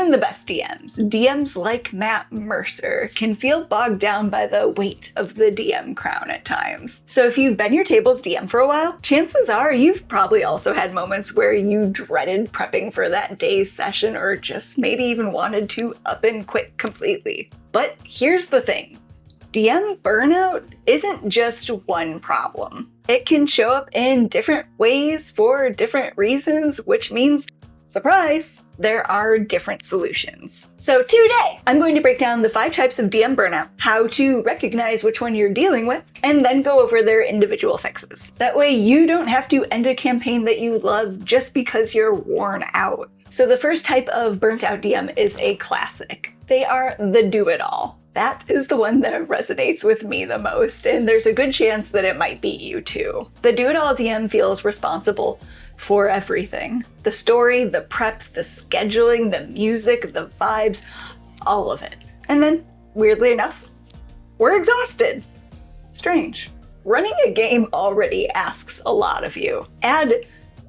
Even the best DMs like Matt Mercer, can feel bogged down by the weight of the DM crown at times. So if you've been your table's DM for a while, chances are you've probably also had moments where you dreaded prepping for that day's session or just maybe even wanted to up and quit completely. But here's the thing. DM burnout isn't just one problem. It can show up in different ways for different reasons, which means, surprise, there are different solutions. So today, I'm going to break down the 5 types of DM burnout, how to recognize which one you're dealing with, and then go over their individual fixes. That way you don't have to end a campaign that you love just because you're worn out. So the first type of burnt out DM is a classic. They are the do-it-all. That is the one that resonates with me the most, and there's a good chance that it might be you too. The do-it-all DM feels responsible for everything. The story, the prep, the scheduling, the music, the vibes, all of it. And then, weirdly enough, we're exhausted. Strange. Running a game already asks a lot of you. Add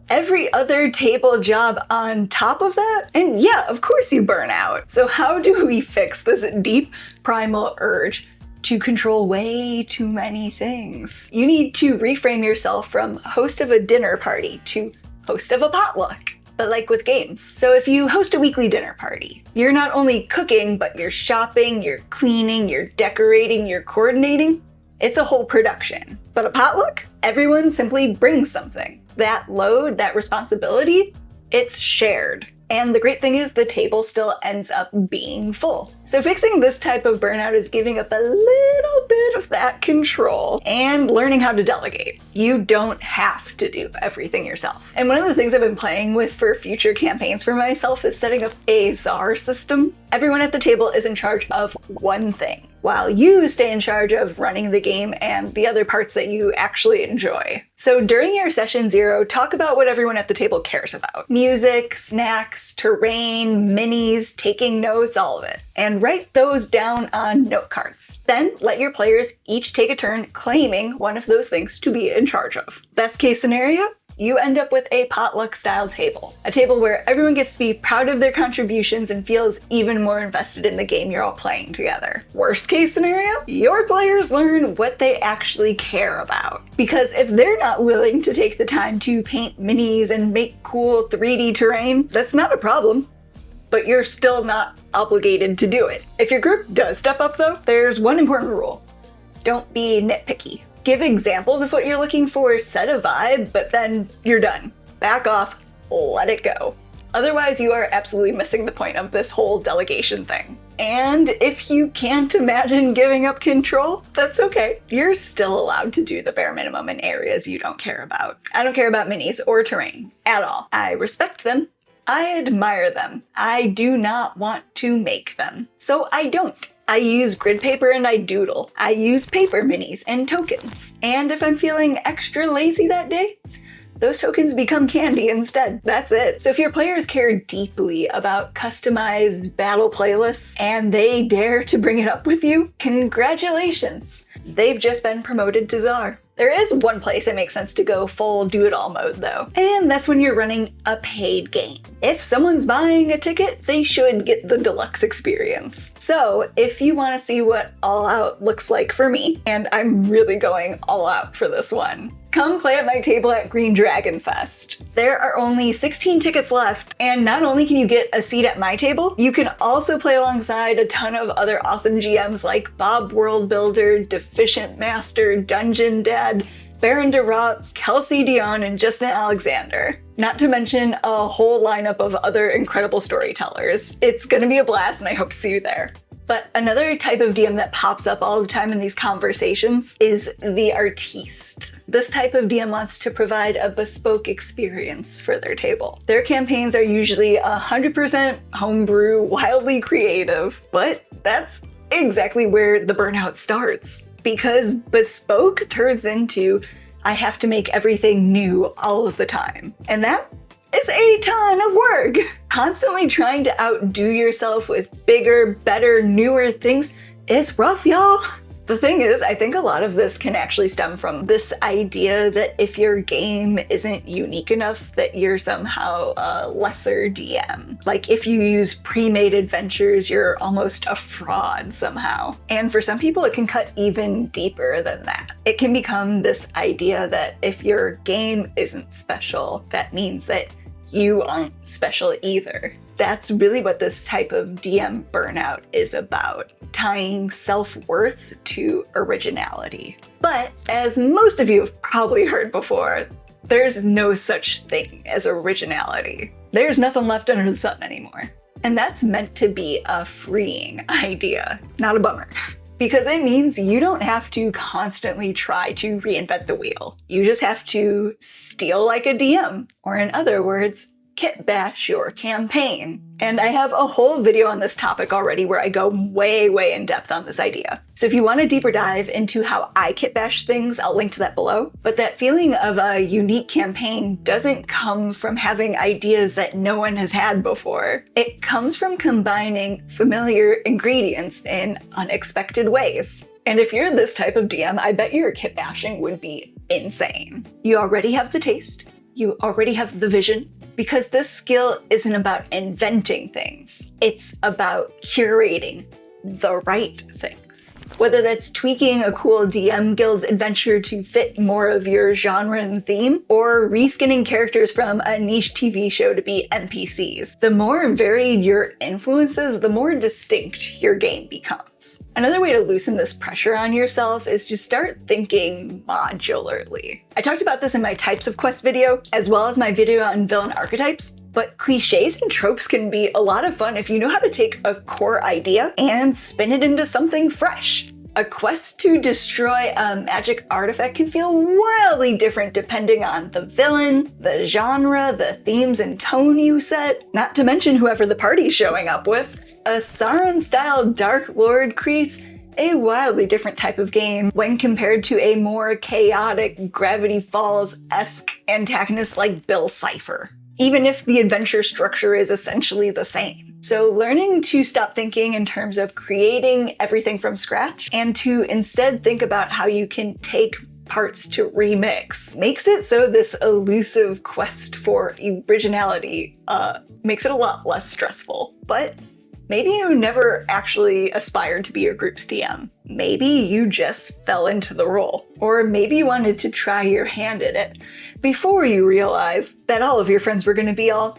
every other table job on top of that, and yeah, of course you burn out. So how do we fix this deep primal urge to control way too many things? You need to reframe yourself from host of a dinner party to host of a potluck, but like with games. So if you host a weekly dinner party, you're not only cooking, but you're shopping, you're cleaning, you're decorating, you're coordinating. It's a whole production. But a potluck? Everyone simply brings something. That load, that responsibility, it's shared. And the great thing is the table still ends up being full. So fixing this type of burnout is giving up a little bit of that control and learning how to delegate. You don't have to do everything yourself. And one of the things I've been playing with for future campaigns for myself is setting up a czar system. Everyone at the table is in charge of one thing, while you stay in charge of running the game and the other parts that you actually enjoy. So during your session 0, talk about what everyone at the table cares about. Music, snacks, terrain, minis, taking notes, all of it. And write those down on note cards. Then let your players each take a turn claiming one of those things to be in charge of. Best case scenario? You end up with a potluck-style table. A table where everyone gets to be proud of their contributions and feels even more invested in the game you're all playing together. Worst case scenario? Your players learn what they actually care about. Because if they're not willing to take the time to paint minis and make cool 3D terrain, that's not a problem. But you're still not obligated to do it. If your group does step up though, there's one important rule. Don't be nitpicky. Give examples of what you're looking for, set a vibe, but then you're done. Back off, let it go. Otherwise, you are absolutely missing the point of this whole delegation thing. And if you can't imagine giving up control, that's okay. You're still allowed to do the bare minimum in areas you don't care about. I don't care about minis or terrain at all. I respect them. I admire them. I do not want to make them. So I don't. I use grid paper and I doodle. I use paper minis and tokens. And if I'm feeling extra lazy that day, those tokens become candy instead. That's it. So if your players care deeply about customized battle playlists and they dare to bring it up with you, congratulations. They've just been promoted to czar. There is one place it makes sense to go full do-it-all mode though, and that's when you're running a paid game. If someone's buying a ticket, they should get the deluxe experience. So if you want to see what all out looks like for me, and I'm really going all out for this one, come play at my table at Green Dragon Fest. There are only 16 tickets left, and not only can you get a seat at my table, you can also play alongside a ton of other awesome GMs like Bob Worldbuilder, Deficient Master, Dungeon Dad, Baron DeRott, Kelsey Dion, and Justin Alexander. Not to mention a whole lineup of other incredible storytellers. It's gonna be a blast and I hope to see you there. But another type of DM that pops up all the time in these conversations is the artiste. This type of DM wants to provide a bespoke experience for their table. Their campaigns are usually 100% homebrew, wildly creative, but that's exactly where the burnout starts. Because bespoke turns into, I have to make everything new all of the time. And that is a ton of work. Constantly trying to outdo yourself with bigger, better, newer things is rough, y'all. The thing is, I think a lot of this can actually stem from this idea that if your game isn't unique enough, that you're somehow a lesser DM. Like if you use pre-made adventures, you're almost a fraud somehow. And for some people, it can cut even deeper than that. It can become this idea that if your game isn't special, that means that you aren't special either. That's really what this type of DM burnout is about, tying self-worth to originality. But as most of you have probably heard before, there's no such thing as originality. There's nothing left under the sun anymore. And that's meant to be a freeing idea, not a bummer. Because it means you don't have to constantly try to reinvent the wheel. You just have to steal like a DM, or in other words, kit bash your campaign. And I have a whole video on this topic already where I go way in depth on this idea. So if you want a deeper dive into how I kit bash things, I'll link to that below. But that feeling of a unique campaign doesn't come from having ideas that no one has had before. It comes from combining familiar ingredients in unexpected ways. And if you're this type of DM, I bet your kit bashing would be insane. You already have the taste, you already have the vision, because this skill isn't about inventing things. It's about curating the right things. Whether that's tweaking a cool DM guild's adventure to fit more of your genre and theme, or reskinning characters from a niche TV show to be NPCs. The more varied your influences, the more distinct your game becomes. Another way to loosen this pressure on yourself is to start thinking modularly. I talked about this in my types of quest video, as well as my video on villain archetypes. But cliches and tropes can be a lot of fun if you know how to take a core idea and spin it into something fresh. A quest to destroy a magic artifact can feel wildly different depending on the villain, the genre, the themes and tone you set, not to mention whoever the party's showing up with. A Sauron-style Dark Lord creates a wildly different type of game when compared to a more chaotic Gravity Falls-esque antagonist like Bill Cipher, even if the adventure structure is essentially the same. So learning to stop thinking in terms of creating everything from scratch and to instead think about how you can take parts to remix makes it so this elusive quest for originality makes it a lot less stressful. But maybe you never actually aspired to be your group's DM. Maybe you just fell into the role. Or maybe you wanted to try your hand at it before you realized that all of your friends were going to be all,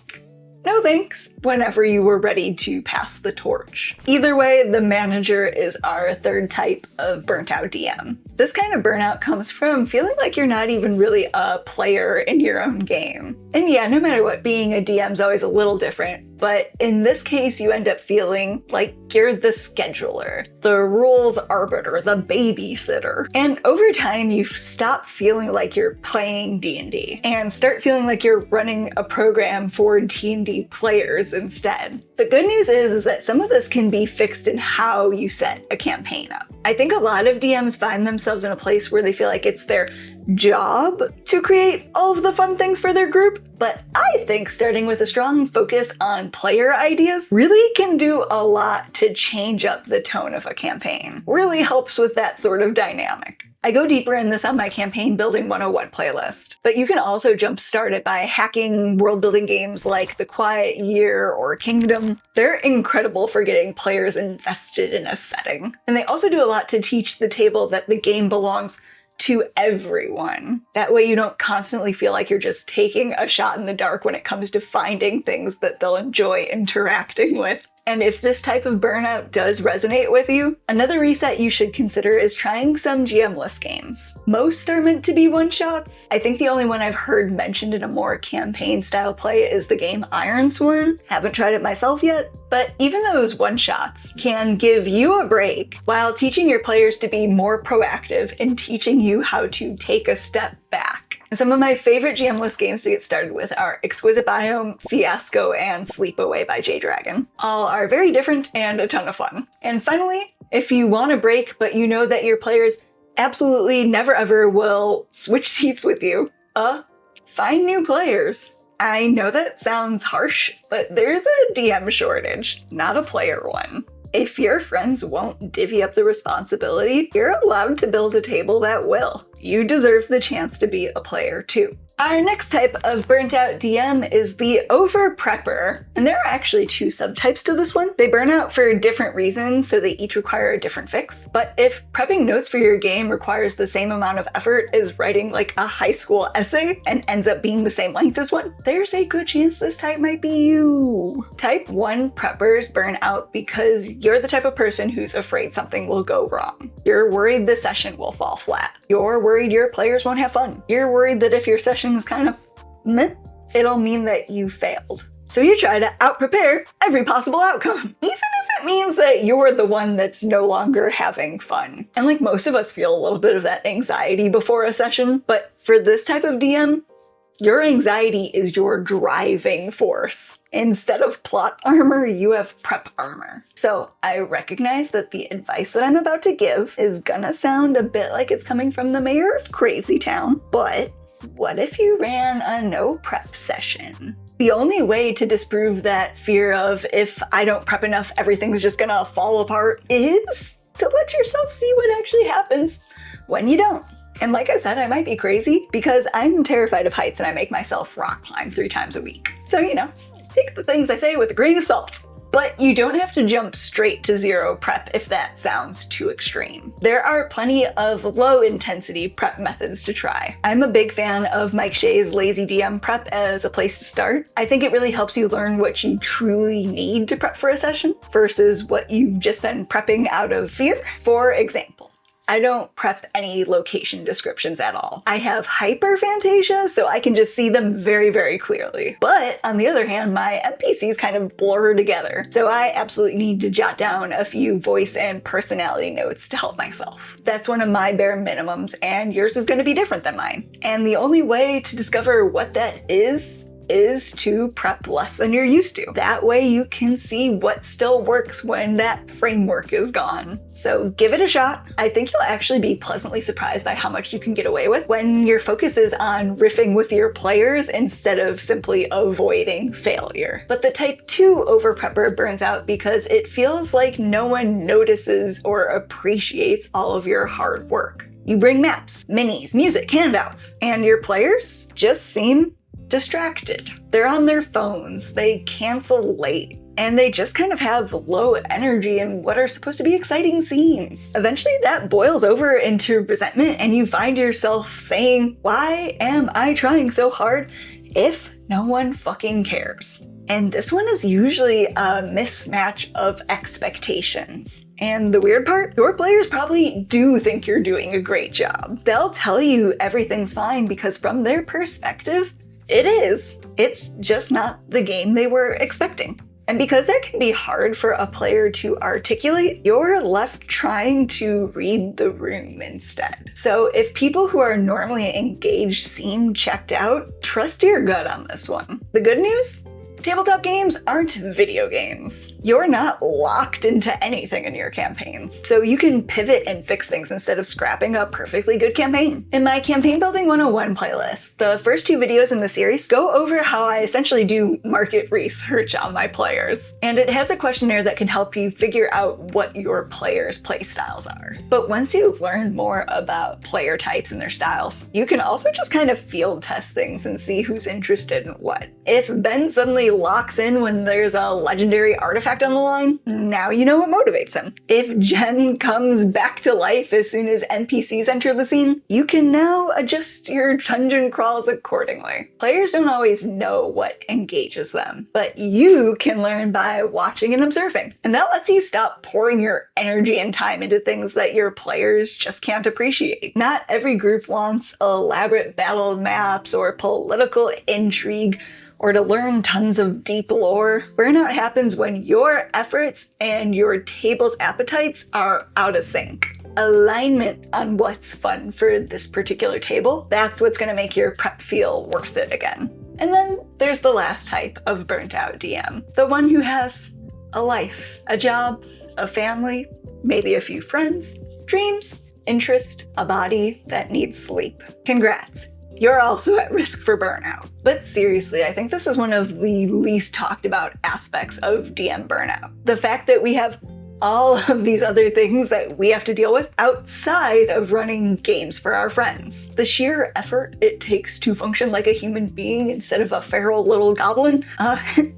no thanks, whenever you were ready to pass the torch. Either way, the manager is our third type of burnt out DM. This kind of burnout comes from feeling like you're not even really a player in your own game. And yeah, no matter what, being a DM is always a little different, but in this case, you end up feeling like you're the scheduler, the rules arbiter, the babysitter. And over time, you stop feeling like you're playing D&D and start feeling like you're running a program for D&D players instead. The good news is that some of this can be fixed in how you set a campaign up. I think a lot of DMs find themselves in a place where they feel like it's their job to create all of the fun things for their group, but I think starting with a strong focus on player ideas really can do a lot to change up the tone of a campaign. Really helps with that sort of dynamic. I go deeper in this on my Campaign Building 101 playlist, but you can also jumpstart it by hacking world-building games like The Quiet Year or Kingdom. They're incredible for getting players invested in a setting. And they also do a lot to teach the table that the game belongs to everyone. That way you don't constantly feel like you're just taking a shot in the dark when it comes to finding things that they'll enjoy interacting with. And if this type of burnout does resonate with you, another reset you should consider is trying some GM-less games. Most are meant to be one-shots. I think the only one I've heard mentioned in a more campaign-style play is the game Ironsworn. Haven't tried it myself yet, but even those one-shots can give you a break while teaching your players to be more proactive and teaching you how to take a step back. And some of my favorite GM-less games to get started with are Exquisite Biome, Fiasco, and Sleep Away by J-Dragon. All are very different and a ton of fun. And finally, if you want a break but you know that your players absolutely never ever will switch seats with you, find new players. I know that sounds harsh, but there's a DM shortage, not a player one. If your friends won't divvy up the responsibility, you're allowed to build a table that will. You deserve the chance to be a player too. Our next type of burnt out DM is the Overprepper, and there are actually 2 subtypes to this one. They burn out for different reasons, so they each require a different fix. But if prepping notes for your game requires the same amount of effort as writing like a high school essay and ends up being the same length as one, there's a good chance this type might be you. Type 1 preppers burn out because you're the type of person who's afraid something will go wrong. You're worried the session will fall flat. You're worried your players won't have fun. You're worried that if your session is kind of meh, it'll mean that you failed. So you try to out-prepare every possible outcome, even if it means that you're the one that's no longer having fun. And like most of us feel a little bit of that anxiety before a session, but for this type of DM, your anxiety is your driving force. Instead of plot armor, you have prep armor. So I recognize that the advice that I'm about to give is gonna sound a bit like it's coming from the mayor of Crazy Town, but what if you ran a no prep session? The only way to disprove that fear of if I don't prep enough, everything's just gonna fall apart is to let yourself see what actually happens when you don't. And like I said, I might be crazy because I'm terrified of heights and I make myself rock climb 3 times a week. So, you know, take the things I say with a grain of salt. But you don't have to jump straight to 0 prep if that sounds too extreme. There are plenty of low-intensity prep methods to try. I'm a big fan of Mike Shea's Lazy DM Prep as a place to start. I think it really helps you learn what you truly need to prep for a session versus what you've just been prepping out of fear. For example, I don't prep any location descriptions at all. I have hyperphantasia, so I can just see them very, very clearly. But on the other hand, my NPCs kind of blur together. So I absolutely need to jot down a few voice and personality notes to help myself. That's one of my bare minimums, and yours is going to be different than mine. And the only way to discover what that is to prep less than you're used to. That way you can see what still works when that framework is gone. So give it a shot. I think you'll actually be pleasantly surprised by how much you can get away with when your focus is on riffing with your players instead of simply avoiding failure. But the type 2 overprepper burns out because it feels like no one notices or appreciates all of your hard work. You bring maps, minis, music, handouts, and your players just seem distracted. They're on their phones, they cancel late, and they just kind of have low energy in what are supposed to be exciting scenes. Eventually that boils over into resentment and you find yourself saying, why am I trying so hard if no one fucking cares? And this one is usually a mismatch of expectations. And the weird part, your players probably do think you're doing a great job. They'll tell you everything's fine because from their perspective, it is. It's just not the game they were expecting. And because that can be hard for a player to articulate, you're left trying to read the room instead. So if people who are normally engaged seem checked out, trust your gut on this one. The good news? Tabletop games aren't video games. You're not locked into anything in your campaigns, so you can pivot and fix things instead of scrapping a perfectly good campaign. In my Campaign Building 101 playlist, the first 2 videos in the series go over how I essentially do market research on my players, and it has a questionnaire that can help you figure out what your players' play styles are. But once you learn more about player types and their styles, you can also just kind of field test things and see who's interested in what. If Ben suddenly locks in when there's a legendary artifact on the line, now you know what motivates him. If Jen comes back to life as soon as NPCs enter the scene, you can now adjust your dungeon crawls accordingly. Players don't always know what engages them, but you can learn by watching and observing. And that lets you stop pouring your energy and time into things that your players just can't appreciate. Not every group wants elaborate battle maps or political intrigue, or to learn tons of deep lore. Burnout happens when your efforts and your table's appetites are out of sync. Alignment on what's fun for this particular table, that's what's gonna make your prep feel worth it again. And then there's the last type of burnt out DM, the one who has a life, a job, a family, maybe a few friends, dreams, interest, a body that needs sleep. Congrats. You're also at risk for burnout. But seriously, I think this is one of the least talked about aspects of DM burnout. The fact that we have all of these other things that we have to deal with outside of running games for our friends. The sheer effort it takes to function like a human being instead of a feral little goblin,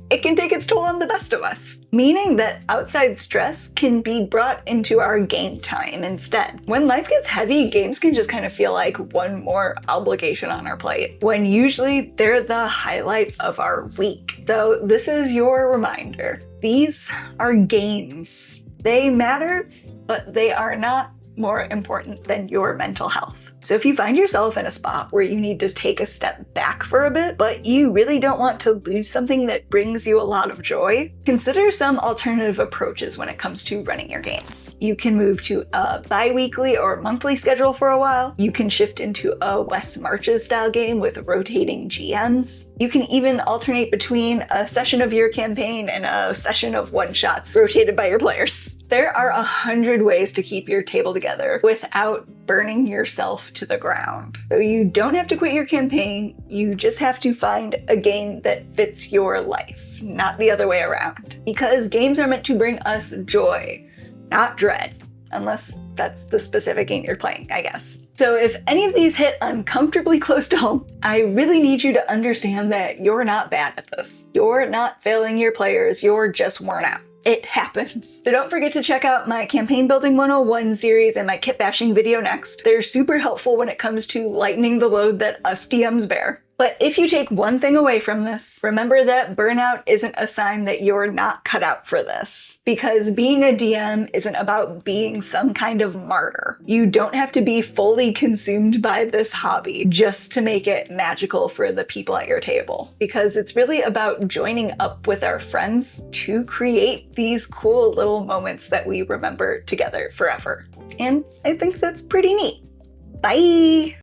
it can take its toll on the best of us. Meaning that outside stress can be brought into our game time instead. When life gets heavy, games can just kind of feel like one more obligation on our plate, when usually they're the highlight of our week. So this is your reminder. These are games. They matter, but they are not more important than your mental health. So if you find yourself in a spot where you need to take a step back for a bit, but you really don't want to lose something that brings you a lot of joy, consider some alternative approaches when it comes to running your games. You can move to a bi-weekly or monthly schedule for a while. You can shift into a Wes Marches style game with rotating GMs. You can even alternate between a session of your campaign and a session of one-shots rotated by your players. There are 100 ways to keep your table together without burning yourself to the ground. So you don't have to quit your campaign, you just have to find a game that fits your life, not the other way around. Because games are meant to bring us joy, not dread. Unless that's the specific game you're playing, I guess. So if any of these hit uncomfortably close to home, I really need you to understand that you're not bad at this. You're not failing your players, you're just worn out. It happens. So don't forget to check out my Campaign Building 101 series and my kit bashing video next. They're super helpful when it comes to lightening the load that us DMs bear. But if you take one thing away from this, remember that burnout isn't a sign that you're not cut out for this. Because being a DM isn't about being some kind of martyr. You don't have to be fully consumed by this hobby just to make it magical for the people at your table. Because it's really about joining up with our friends to create these cool little moments that we remember together forever. And I think that's pretty neat. Bye!